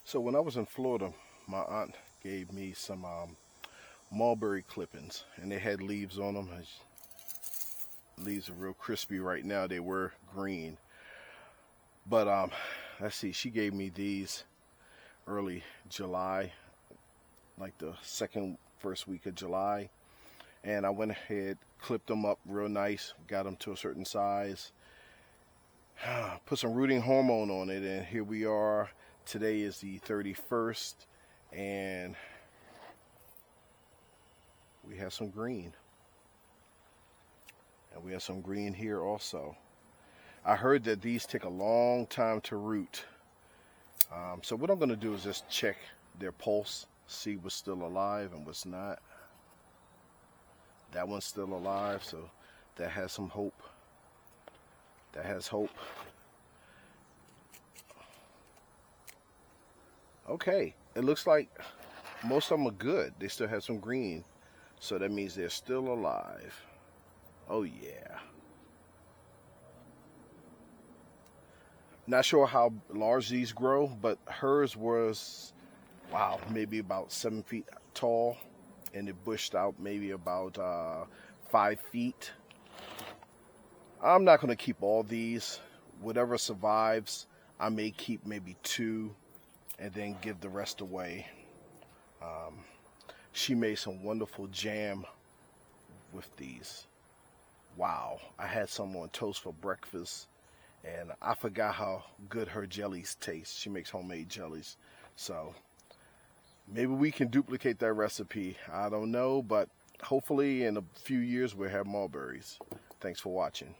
So when I was in Florida, my aunt gave me some mulberry clippings, and they had leaves on them. Leaves are real crispy right now. They were green, but let's see. She gave me these early July, like the first week of July, and I went ahead, clipped them up real nice, got them to a certain size, put some rooting hormone on it, and here we are. Today is the 31st, and we have some green. And we have some green here also. I heard that these take a long time to root. So what I'm going to do is just check their pulse, see what's still alive and what's not. That one's still alive, so that has some hope. That has hope. Okay, it looks like most of them are good. They still have some green, so that means they're still alive. Oh yeah. Not sure how large these grow, but hers was, wow, maybe about 7 feet tall, and it bushed out maybe about 5 feet. I'm not going to keep all these. Whatever survives, I may keep maybe 2 and then give the rest away. She made some wonderful jam with these. Wow, I had some on toast for breakfast, and I forgot how good her jellies taste. She makes homemade jellies, so maybe we can duplicate that recipe. I don't know, but hopefully in a few years we'll have mulberries. Thanks for watching.